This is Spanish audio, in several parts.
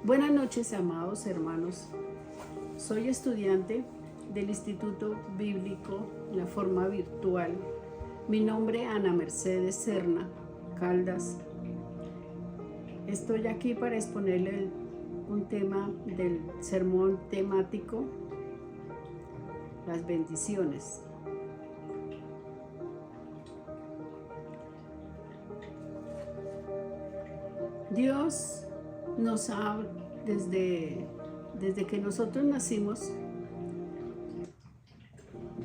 Buenas noches, amados hermanos. Soy estudiante del Instituto Bíblico La Forma Virtual. Mi nombre es Ana Mercedes Serna Caldas. Estoy aquí para exponerle un tema del sermón temático, las bendiciones. Dios nos ha, desde que nosotros nacimos,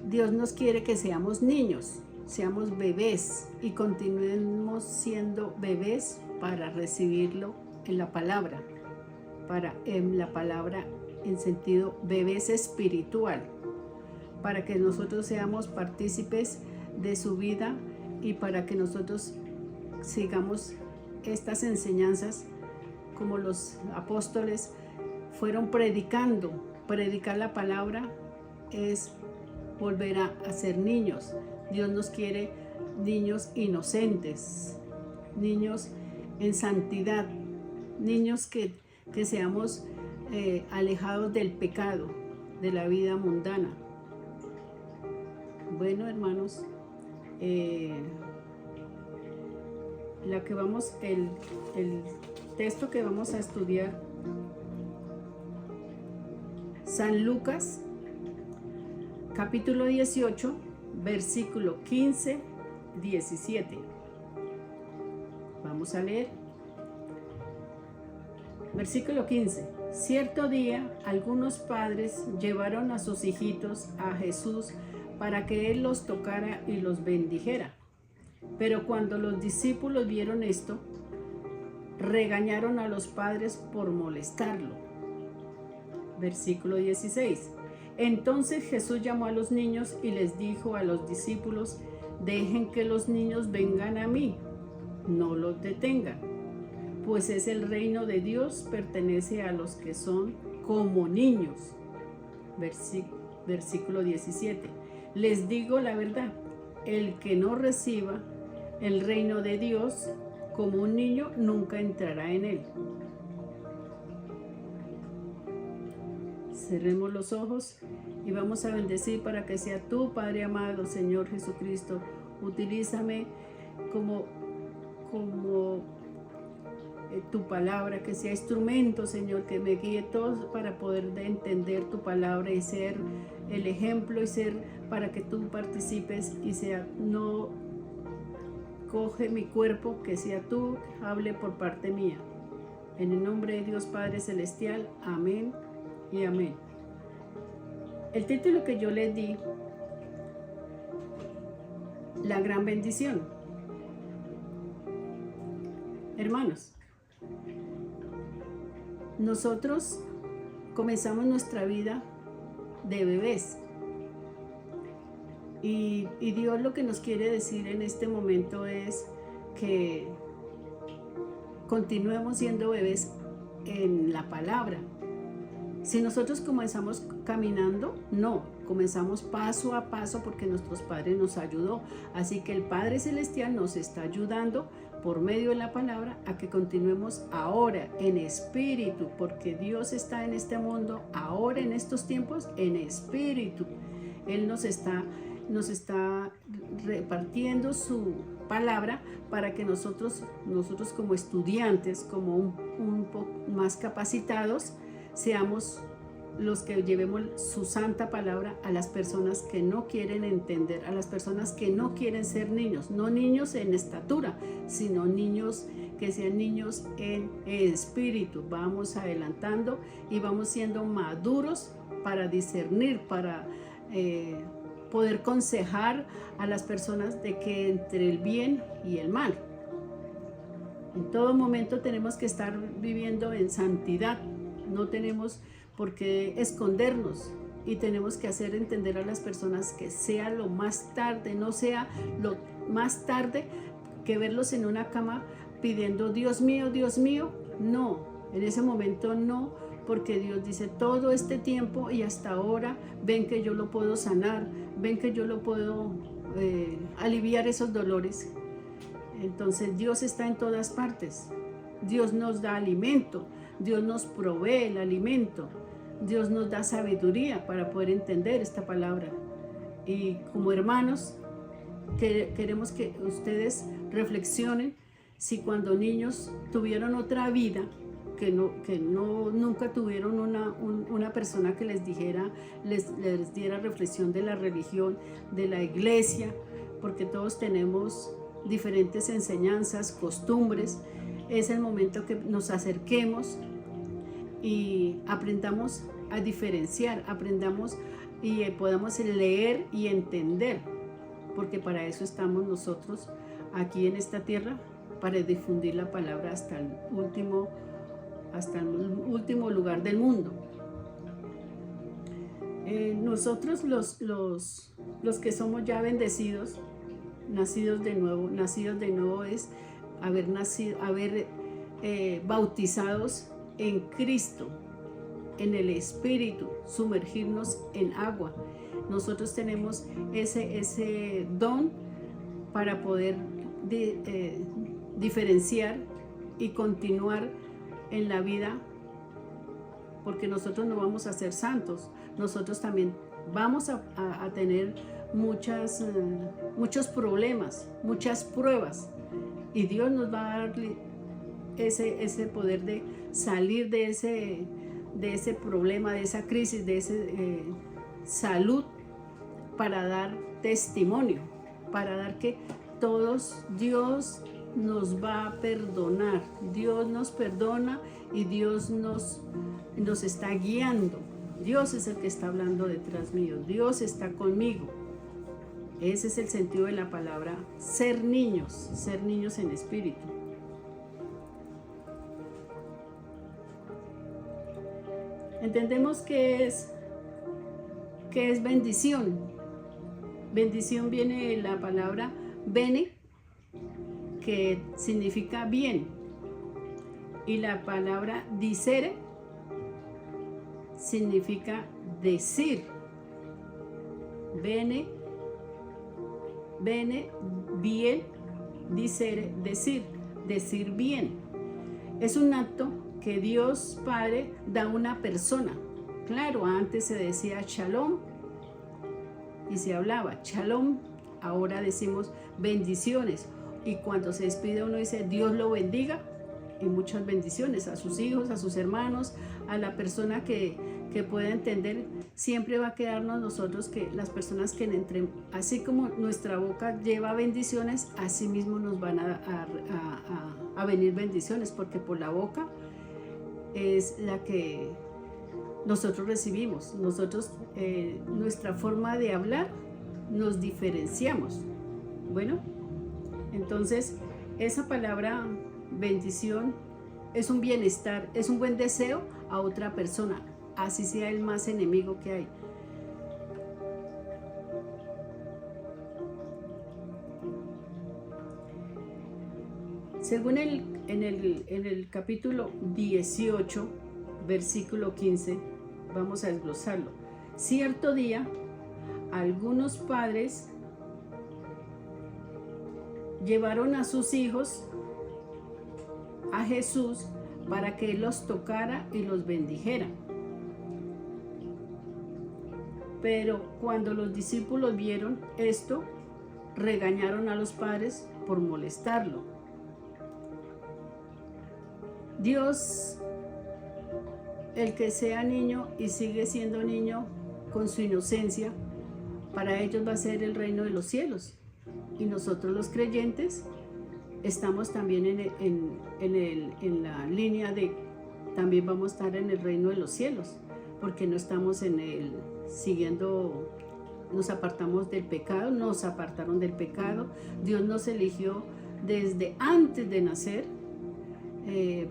Dios nos quiere que seamos niños, seamos bebés y continuemos siendo bebés para recibirlo en la palabra, en la palabra en sentido bebés espiritual, para que nosotros seamos partícipes de su vida y para que nosotros sigamos estas enseñanzas como los apóstoles fueron predicando. Predicar la palabra es volver a ser niños. Dios nos quiere niños inocentes, niños en santidad, niños que seamos alejados del pecado, de la vida mundana. Bueno, hermanos, el texto que vamos a estudiar, San Lucas, capítulo 18, versículo 15-17. Vamos a leer. Versículo 15. Cierto día, algunos padres llevaron a sus hijitos a Jesús para que él los tocara y los bendijera. Pero cuando los discípulos vieron esto, regañaron a los padres por molestarlo. Versículo 16. Entonces Jesús llamó a los niños y les dijo a los discípulos: dejen que los niños vengan a mí, no los detengan, pues es el reino de Dios pertenece a los que son como niños. Versículo 17. Les digo la verdad, el que no reciba el reino de Dios como un niño nunca entrará en él. Cerremos los ojos y vamos a bendecir para que sea tú, Padre amado, Señor Jesucristo. Utilízame como tu palabra, que sea instrumento, Señor, que me guíe todo para poder entender tu palabra y ser el ejemplo y ser para que tú participes y sea, no coge mi cuerpo, que sea tú, hable por parte mía. En el nombre de Dios Padre Celestial, amén y amén. El título que yo les di, la gran bendición. Hermanos, nosotros comenzamos nuestra vida de bebés y Dios lo que nos quiere decir en este momento es que continuemos siendo bebés en la palabra. Si nosotros comenzamos caminando, no, comenzamos paso a paso porque nuestros padres nos ayudó. Así que el Padre Celestial nos está ayudando por medio de la palabra a que continuemos ahora en espíritu, porque Dios está en este mundo, ahora en estos tiempos, en espíritu. Él nos está repartiendo su palabra para que nosotros como estudiantes, como un poco más capacitados, seamos los que llevemos su santa palabra a las personas que no quieren entender, a las personas que no quieren ser niños, no niños en estatura, sino niños que sean niños en espíritu. Vamos adelantando y vamos siendo maduros para discernir, para poder aconsejar a las personas de que entre el bien y el mal. En todo momento tenemos que estar viviendo en santidad. No tenemos por qué escondernos y tenemos que hacer entender a las personas que sea lo más tarde, no sea lo más tarde que verlos en una cama pidiendo Dios mío, no, en ese momento no, porque Dios dice todo este tiempo y hasta ahora ven que yo lo puedo sanar, ven que yo lo puedo aliviar esos dolores. Entonces Dios está en todas partes, Dios nos da alimento, Dios nos provee el alimento, Dios nos da sabiduría para poder entender esta palabra. Y como hermanos, queremos que ustedes reflexionen si cuando niños tuvieron otra vida, que nunca tuvieron una persona que les dijera, les diera reflexión de la religión, de la iglesia, porque todos tenemos diferentes enseñanzas, costumbres. Es el momento que nos acerquemos y aprendamos a diferenciar, aprendamos y podamos leer y entender, porque para eso estamos nosotros aquí en esta tierra, para difundir la palabra hasta el último lugar del mundo. Nosotros los que somos ya bendecidos, nacidos de nuevo es haber bautizados en Cristo, en el Espíritu, sumergirnos en agua. Nosotros tenemos ese don para poder diferenciar y continuar en la vida, porque nosotros no vamos a ser santos, nosotros también vamos a tener muchos problemas, muchas pruebas, y Dios nos va a dar ese poder de salir de ese problema, de esa crisis, de esa salud, para dar testimonio, para dar que todos, Dios nos va a perdonar, Dios nos perdona y Dios nos está guiando. Dios es el que está hablando detrás mío, Dios está conmigo. Ese es el sentido de la palabra ser niños en espíritu. Entendemos que es bendición. Bendición viene de la palabra bene, que significa bien, y la palabra dicere significa decir. Bene, bien, dicere, decir bien. Es un acto que Dios Padre da a una persona. Claro, antes se decía shalom y se hablaba shalom, ahora decimos bendiciones, y cuando se despide uno dice Dios lo bendiga, y muchas bendiciones a sus hijos, a sus hermanos, a la persona que pueda entender. Siempre va a quedarnos nosotros que las personas que así como nuestra boca lleva bendiciones, así mismo nos van a venir bendiciones, porque por la boca es la que nosotros recibimos. Nosotros, nuestra forma de hablar, nos diferenciamos. Bueno, entonces esa palabra bendición es un bienestar, es un buen deseo a otra persona, así sea el más enemigo que hay. Según en el capítulo 18, versículo 15, vamos a desglosarlo. Cierto día, algunos padres llevaron a sus hijos a Jesús para que Él los tocara y los bendijera. Pero cuando los discípulos vieron esto, regañaron a los padres por molestarlo. Dios, el que sea niño y sigue siendo niño con su inocencia, para ellos va a ser el reino de los cielos. Y nosotros los creyentes estamos también en la línea de también vamos a estar en el reino de los cielos, porque no estamos siguiendo, nos apartamos del pecado, nos apartaron del pecado. Dios nos eligió desde antes de nacer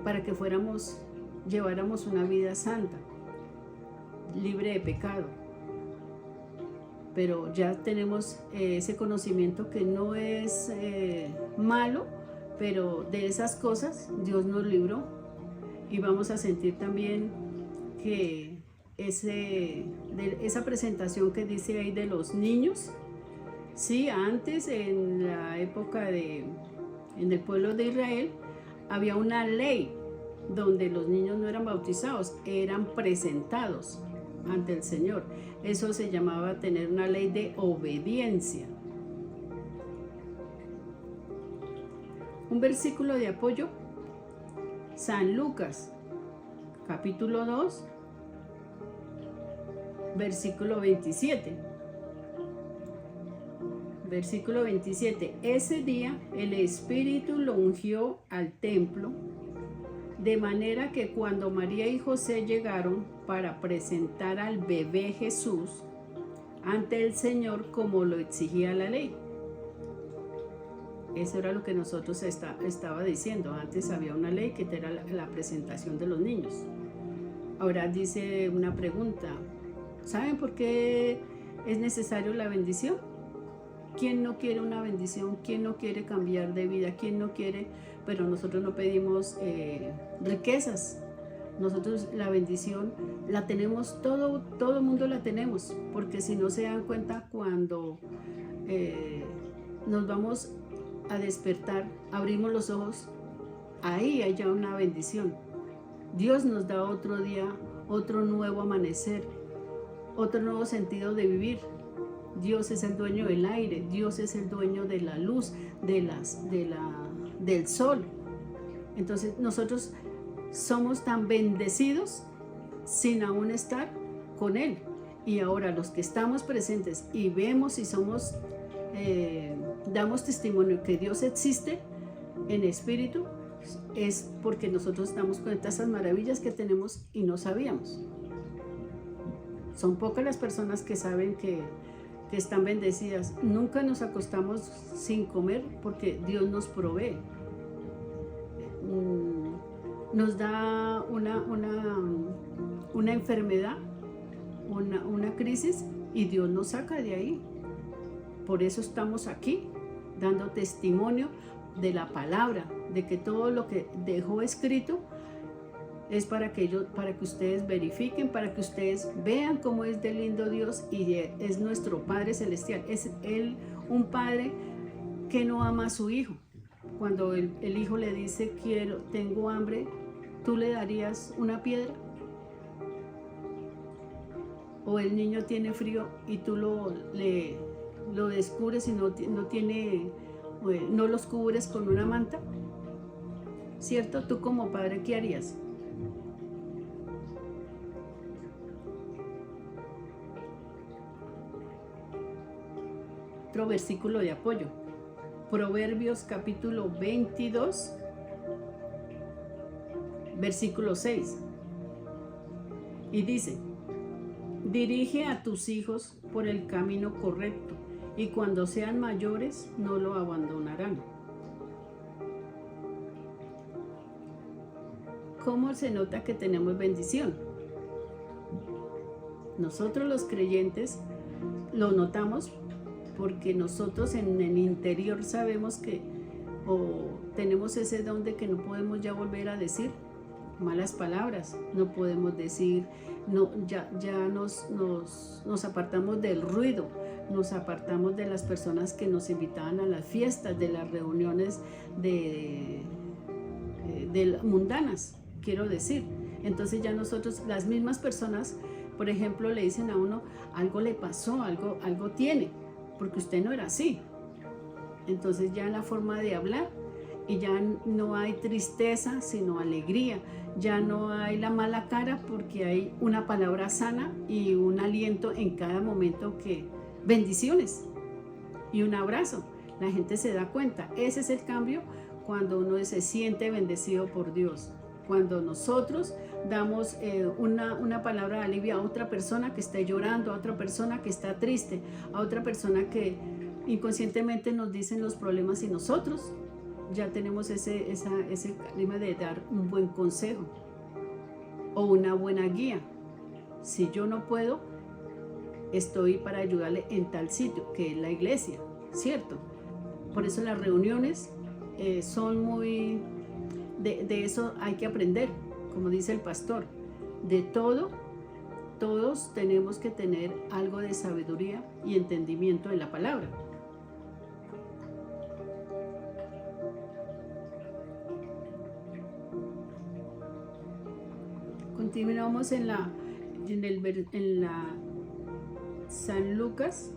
para que lleváramos una vida santa, libre de pecado. Pero ya tenemos ese conocimiento que no es malo, pero de esas cosas Dios nos libró, y vamos a sentir también que esa presentación que dice ahí de los niños. Sí, antes en la época en el pueblo de Israel había una ley donde los niños no eran bautizados, eran presentados ante el Señor. Eso se llamaba tener una ley de obediencia. Un versículo de apoyo, San Lucas, capítulo 2, versículo 27. Versículo 27. Ese día el Espíritu lo ungió al templo, de manera que cuando María y José llegaron para presentar al bebé Jesús ante el Señor como lo exigía la ley. Eso era lo que nosotros estaba diciendo. Antes había una ley que era la presentación de los niños. Ahora dice una pregunta. ¿Saben por qué es necesario la bendición? ¿Quién no quiere una bendición? ¿Quién no quiere cambiar de vida? ¿Quién no quiere? Pero nosotros no pedimos riquezas. Nosotros la bendición la tenemos, todo el mundo la tenemos, porque si no se dan cuenta, cuando nos vamos a despertar, abrimos los ojos, ahí hay ya una bendición. Dios nos da otro día, otro nuevo amanecer, otro nuevo sentido de vivir. Dios es el dueño del aire, Dios es el dueño de la luz, del sol. Entonces nosotros somos tan bendecidos sin aún estar con Él. Y ahora los que estamos presentes y vemos y somos, damos testimonio que Dios existe en espíritu, es porque nosotros estamos con estas maravillas que tenemos y no sabíamos. Son pocas las personas que saben que están bendecidas. Nunca nos acostamos sin comer porque Dios nos provee. Nos da una enfermedad, una crisis, y Dios nos saca de ahí. Por eso estamos aquí, dando testimonio de la palabra, de que todo lo que dejó escrito es para que ustedes verifiquen, para que ustedes vean cómo es de lindo Dios, y es nuestro Padre Celestial. Es Él un Padre que no ama a su Hijo. Cuando el Hijo le dice, tengo hambre, ¿tú le darías una piedra? O el niño tiene frío y tú lo descubres y no los cubres con una manta, ¿cierto? Tú como padre, ¿qué harías? Otro versículo de apoyo, Proverbios capítulo 22, versículo 6, y dice: dirige a tus hijos por el camino correcto, y cuando sean mayores no lo abandonarán. ¿Cómo se nota que tenemos bendición? Nosotros los creyentes lo notamos porque nosotros en el interior sabemos que, o tenemos ese don de que no podemos ya volver a decir malas palabras, no podemos decir, ya nos apartamos del ruido, nos apartamos de las personas que nos invitaban a las fiestas, de las reuniones de mundanas, quiero decir. Entonces ya nosotros, las mismas personas, por ejemplo, le dicen a uno, algo le pasó, algo tiene, porque usted no era así. Entonces ya la forma de hablar, y ya no hay tristeza, sino alegría. Ya no hay la mala cara, porque hay una palabra sana y un aliento en cada momento, bendiciones y un abrazo. La gente se da cuenta. Ese es el cambio cuando uno se siente bendecido por Dios. Cuando nosotros damos una palabra de alivio a otra persona que esté llorando, a otra persona que está triste, a otra persona que inconscientemente nos dicen los problemas, y nosotros ya tenemos ese clima de dar un buen consejo o una buena guía. Si yo no puedo, estoy para ayudarle en tal sitio, que es la iglesia, ¿cierto? Por eso las reuniones son muy... De eso hay que aprender, como dice el pastor. De todo, todos tenemos que tener algo de sabiduría y entendimiento de la palabra. Continuamos en la San Lucas,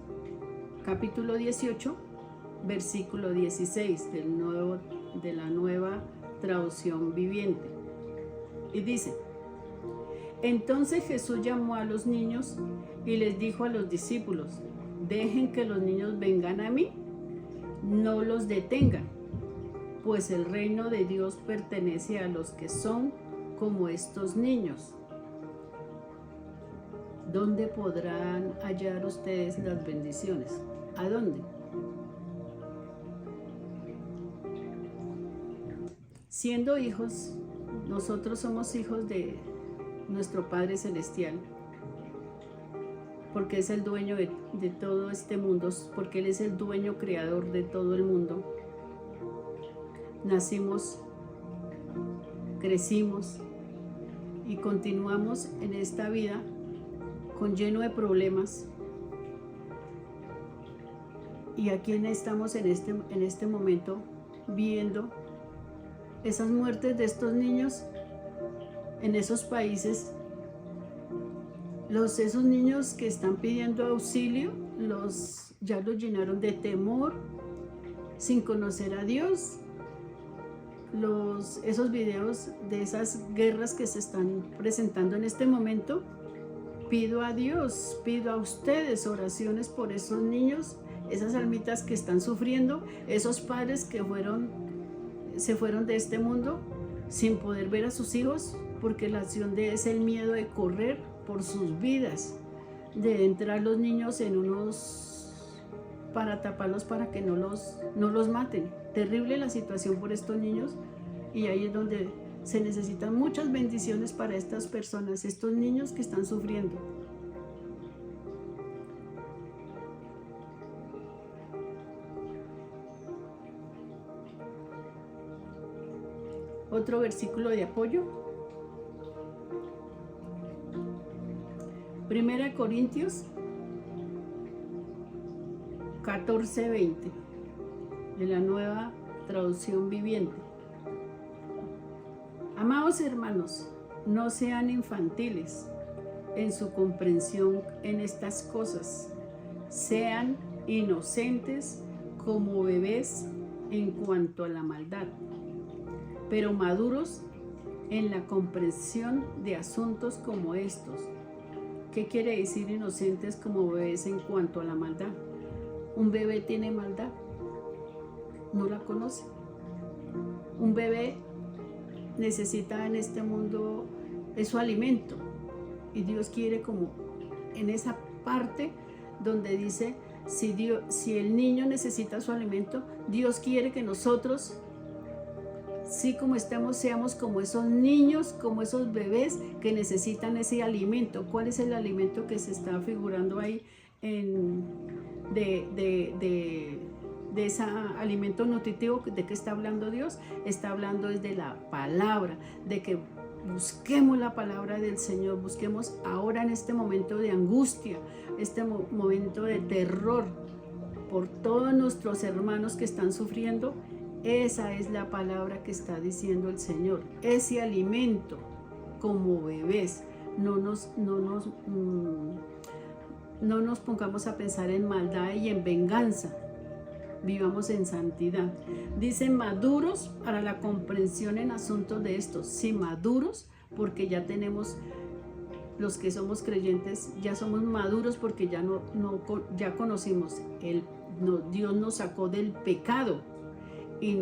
capítulo 18, versículo 16 de la nueva traducción viviente. Y dice: entonces Jesús llamó a los niños y les dijo a los discípulos: dejen que los niños vengan a mí, no los detengan, pues el reino de Dios pertenece a los que son como estos niños. ¿Dónde podrán hallar ustedes las bendiciones? ¿A dónde? Siendo hijos, nosotros somos hijos de nuestro Padre Celestial, porque es el dueño de todo este mundo, porque Él es el dueño creador de todo el mundo. Nacimos, crecimos y continuamos en esta vida con lleno de problemas. Y aquí estamos en este momento viendo esas muertes de estos niños en esos países, esos niños que están pidiendo auxilio, ya los llenaron de temor, sin conocer a Dios. Esos videos de esas guerras que se están presentando en este momento, pido a Dios, pido a ustedes oraciones por esos niños, esas almitas que están sufriendo, esos padres que se fueron de este mundo sin poder ver a sus hijos, porque la acción es el miedo de correr por sus vidas, de entrar los niños en para taparlos para que no los maten. Terrible la situación por estos niños, y ahí es donde se necesitan muchas bendiciones para estas personas, estos niños que están sufriendo. Otro versículo de apoyo. 1 Corintios 14:20 de la nueva traducción viviente. Amados hermanos, no sean infantiles en su comprensión en estas cosas. Sean inocentes como bebés en cuanto a la maldad, pero maduros en la comprensión de asuntos como estos. ¿Qué quiere decir inocentes como bebés en cuanto a la maldad? ¿Un bebé tiene maldad? No la conoce. Un bebé necesita en este mundo su alimento, y Dios quiere, como en esa parte donde dice, si el niño necesita su alimento, Dios quiere que nosotros, sí como estamos, seamos como esos niños, como esos bebés que necesitan ese alimento. ¿Cuál es el alimento que se está figurando ahí de ese alimento nutritivo? ¿De qué está hablando Dios? Está hablando desde la palabra, de que busquemos la palabra del Señor, busquemos ahora en este momento de angustia, este momento de terror por todos nuestros hermanos que están sufriendo. Esa es la palabra que está diciendo el Señor, ese alimento como bebés. No nos pongamos a pensar en maldad y en venganza. Vivamos en santidad. Dice maduros para la comprensión en asuntos de estos. Sí, maduros, porque ya tenemos, los que somos creyentes, ya somos maduros, porque ya conocimos, Dios nos sacó del pecado y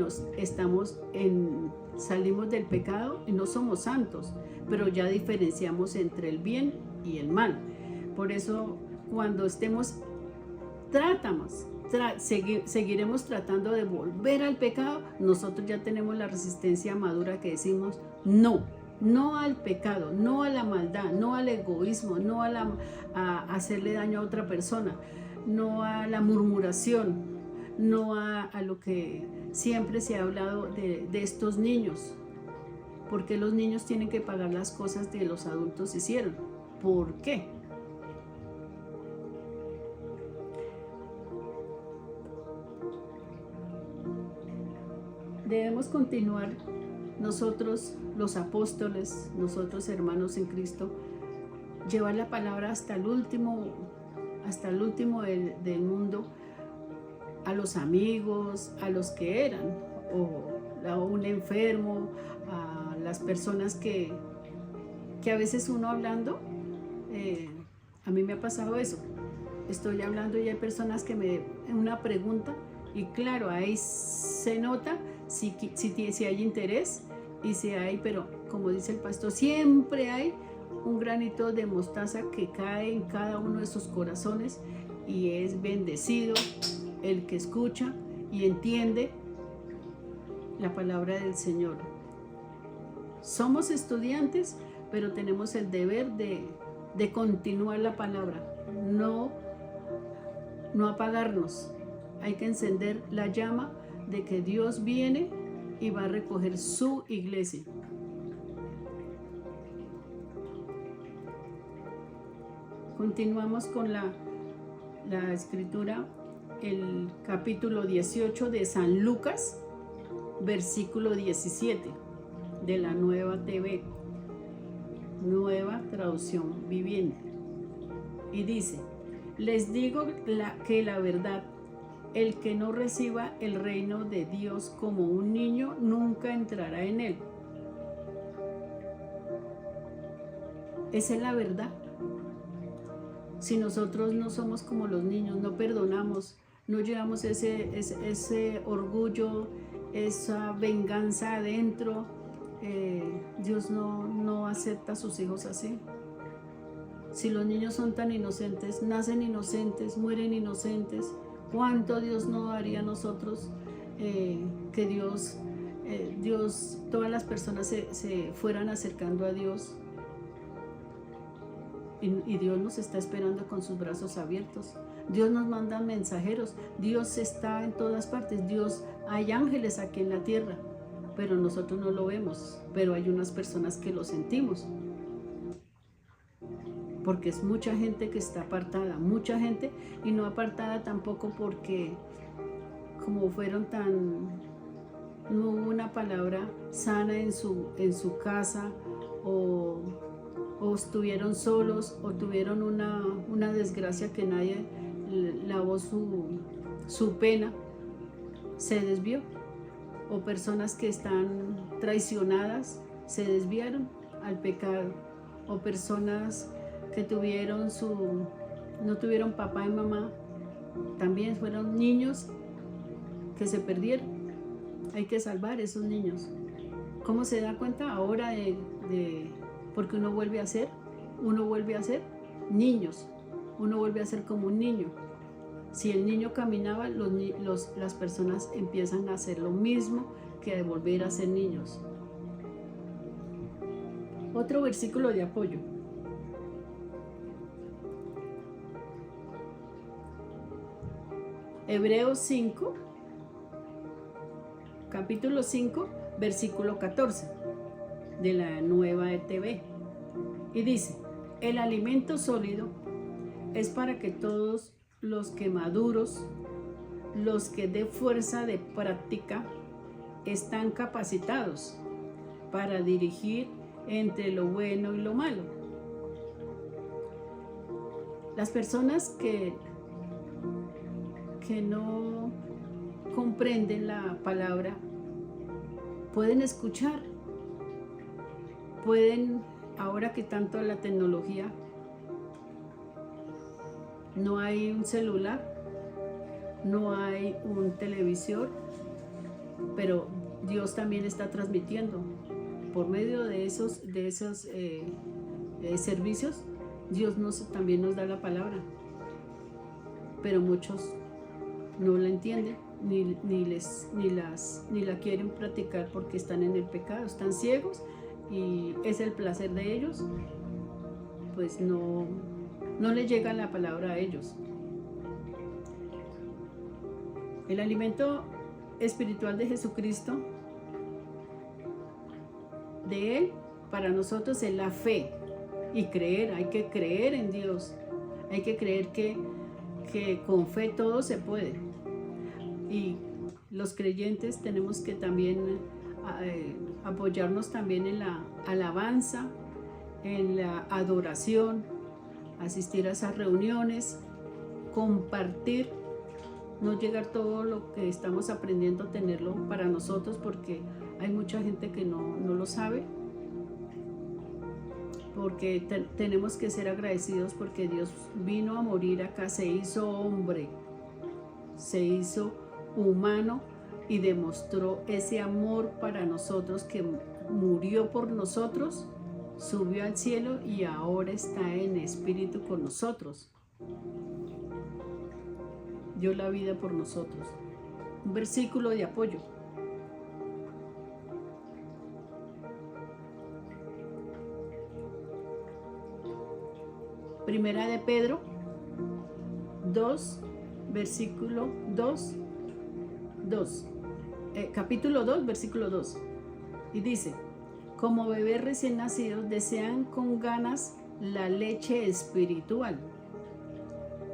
salimos del pecado y no somos santos, pero ya diferenciamos entre el bien y el mal. Por eso cuando seguiremos tratando de volver al pecado, nosotros ya tenemos la resistencia madura que decimos no al pecado, no a la maldad, no al egoísmo, no a hacerle daño a otra persona, no a la murmuración, no a lo que siempre se ha hablado de estos niños. ¿Por qué los niños tienen que pagar las cosas que los adultos hicieron? ¿Por qué? Debemos continuar nosotros los apóstoles, nosotros hermanos en Cristo, llevar la palabra hasta el último del mundo, a los amigos, a los que eran, o a un enfermo, a las personas que a veces uno hablando, a mí me ha pasado eso, estoy hablando y hay personas que me una pregunta y claro, ahí se nota si hay interés y si hay, pero como dice el pastor, siempre hay un granito de mostaza que cae en cada uno de sus corazones y es bendecido el que escucha y entiende la palabra del Señor. Somos estudiantes, pero tenemos el deber de continuar la palabra, no apagarnos. Hay que encender la llama de que Dios viene y va a recoger su iglesia. Continuamos con la escritura, el capítulo 18 de San Lucas, versículo 17 de la Nueva TV, Nueva Traducción Viviente. Y dice: les digo que la verdad, el que no reciba el reino de Dios como un niño, nunca entrará en él. Esa es la verdad. Si nosotros no somos como los niños, no perdonamos, no llevamos ese orgullo, esa venganza adentro, Dios no acepta a sus hijos así. Si los niños son tan inocentes, nacen inocentes, mueren inocentes, ¿cuánto Dios no haría a nosotros que Dios, todas las personas se fueran acercando a Dios? Y Dios nos está esperando con sus brazos abiertos. Dios nos manda mensajeros. Dios está en todas partes. Hay ángeles aquí en la tierra, pero nosotros no lo vemos. Pero hay unas personas que lo sentimos. Porque es mucha gente que está apartada, mucha gente, y no apartada tampoco porque como fueron no hubo una palabra sana en su casa, o estuvieron solos, o tuvieron una desgracia que nadie lavó su pena, se desvió, o personas que están traicionadas se desviaron al pecado, o personas que no tuvieron papá y mamá, también fueron niños que se perdieron. Hay que salvar a esos niños. ¿Cómo se da cuenta? Ahora porque uno vuelve a ser niños, uno vuelve a ser como un niño. Si el niño caminaba, las personas empiezan a hacer lo mismo que a volver a ser niños. Otro versículo de apoyo. Hebreos 5, capítulo 5, versículo 14 de la Nueva ETV. Y dice: el alimento sólido es para que todos los que maduros, los que de fuerza de práctica, están capacitados para dirigir entre lo bueno y lo malo. Las personas que no comprenden la palabra pueden escuchar, ahora que tanto la tecnología, no hay un celular, no hay un televisor, pero Dios también está transmitiendo por medio de esos servicios. Dios también nos da la palabra, pero muchos no la entienden ni la quieren practicar porque están en el pecado, están ciegos, y es el placer de ellos, pues no les llega la palabra a ellos. El alimento espiritual de Jesucristo, de Él, para nosotros es la fe y creer. Hay que creer en Dios, hay que creer que con fe todo se puede. Y los creyentes tenemos que también apoyarnos también en la alabanza, en la adoración, asistir a esas reuniones, compartir, no llegar todo lo que estamos aprendiendo a tenerlo para nosotros, porque hay mucha gente que no lo sabe, porque tenemos que ser agradecidos porque Dios vino a morir acá, se hizo hombre, se hizo humano y demostró ese amor para nosotros, que murió por nosotros, subió al cielo y ahora está en espíritu con nosotros. Dio la vida por nosotros. Un versículo de apoyo. Primera de Pedro 2, versículo 2, capítulo 2, versículo 2. Y dice: como bebés recién nacidos desean con ganas la leche espiritual,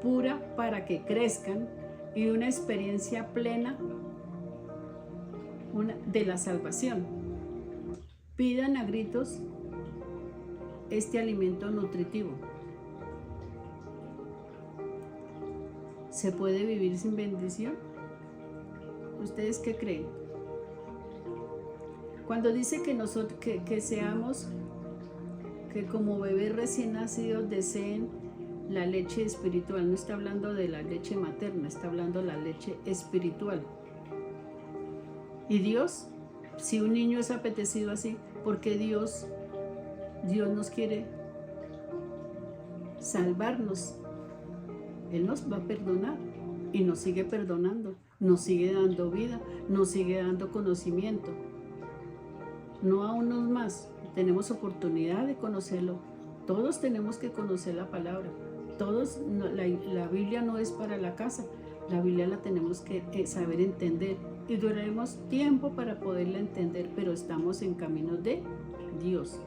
pura, para que crezcan y una experiencia plena de la salvación. Pidan a gritos este alimento nutritivo. ¿Se puede vivir sin bendición? ¿Ustedes qué creen? Cuando dice que nosotros que seamos, que como bebés recién nacidos deseen la leche espiritual, no está hablando de la leche materna, está hablando de la leche espiritual. Y Dios, si un niño es apetecido así, porque Dios nos quiere salvarnos, Él nos va a perdonar y nos sigue perdonando, nos sigue dando vida, nos sigue dando conocimiento. No a unos más, tenemos oportunidad de conocerlo. Todos tenemos que conocer la palabra. Todos, la Biblia no es para la casa, la Biblia la tenemos que saber entender, y duraremos tiempo para poderla entender, pero estamos en camino de Dios.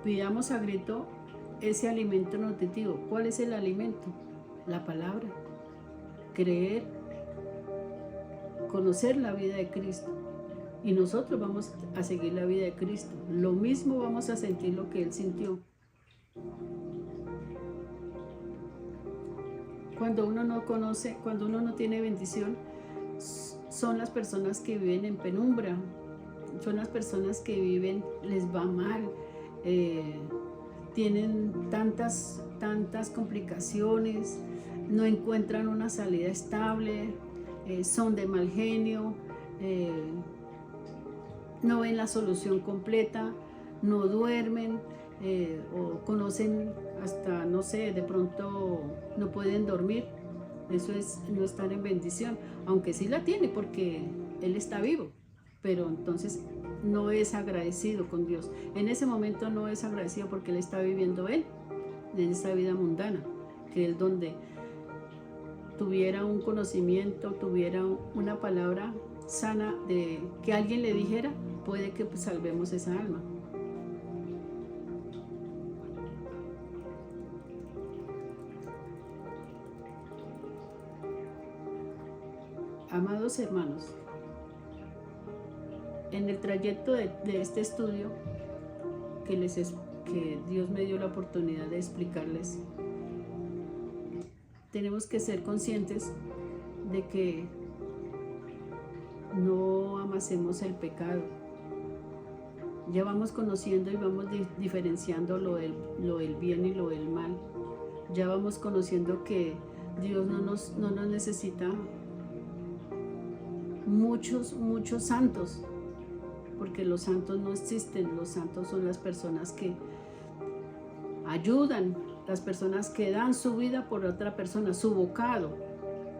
Pidamos a grito ese alimento nutritivo. ¿Cuál es el alimento? La palabra. Creer, conocer la vida de Cristo. Y nosotros vamos a seguir la vida de Cristo. Lo mismo vamos a sentir lo que Él sintió. Cuando uno no conoce, cuando uno no tiene bendición, son las personas que viven en penumbra, son las personas que viven, les va mal, tienen tantas complicaciones, no encuentran una salida estable, son de mal genio, no ven la solución completa, no duermen, o conocen hasta, no sé, de pronto no pueden dormir. Eso es no estar en bendición, aunque sí la tiene porque Él está vivo, pero entonces no es agradecido con Dios. En ese momento no es agradecido porque Él está viviendo Él en esta vida mundana, que Él donde tuviera un conocimiento, tuviera una palabra sana de que alguien le dijera, puede que salvemos esa alma. Amados hermanos, en el trayecto de este estudio que Dios me dio la oportunidad de explicarles, tenemos que ser conscientes de que no amasemos el pecado. Ya vamos conociendo y vamos diferenciando lo del bien y lo del mal. Ya vamos conociendo que Dios no nos necesita muchos santos, porque los santos no existen. Los santos son las personas que ayudan, las personas que dan su vida por otra persona, su bocado,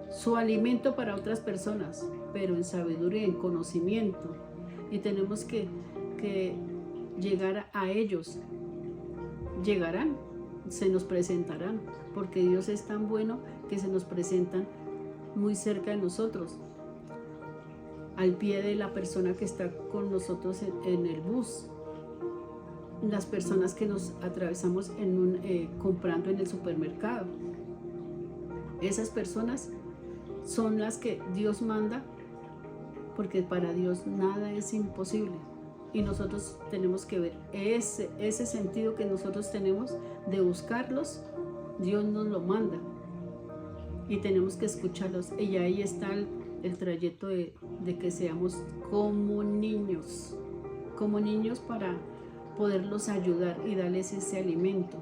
su alimento para otras personas, pero en sabiduría, en conocimiento. Y tenemos que llegar a ellos. Llegarán, se nos presentarán, porque Dios es tan bueno que se nos presentan muy cerca de nosotros, al pie de la persona que está con nosotros en el bus, las personas que nos atravesamos comprando en el supermercado. Esas personas son las que Dios manda porque para Dios nada es imposible. Y nosotros tenemos que ver ese sentido que nosotros tenemos de buscarlos. Dios nos lo manda y tenemos que escucharlos. Y ahí está el trayecto de que seamos como niños para poderlos ayudar y darles ese alimento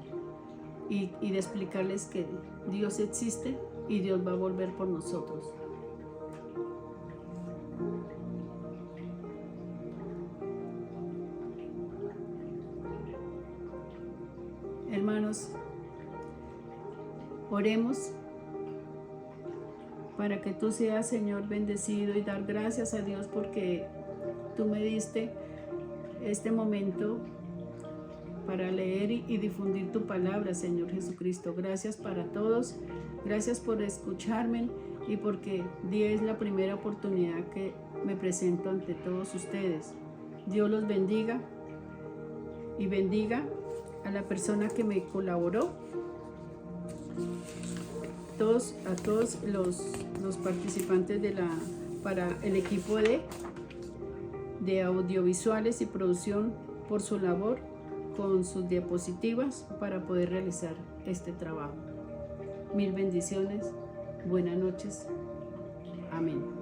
y de explicarles que Dios existe y Dios va a volver por nosotros. Hermanos, oremos para que tú seas, Señor, bendecido, y dar gracias a Dios porque tú me diste este momento para leer y difundir tu palabra, Señor Jesucristo. Gracias para todos, gracias por escucharme y porque día es la primera oportunidad que me presento ante todos ustedes. Dios los bendiga y bendiga a la persona que me colaboró, a todos los participantes para el equipo de audiovisuales y producción por su labor con sus diapositivas para poder realizar este trabajo. Mil bendiciones, buenas noches, amén.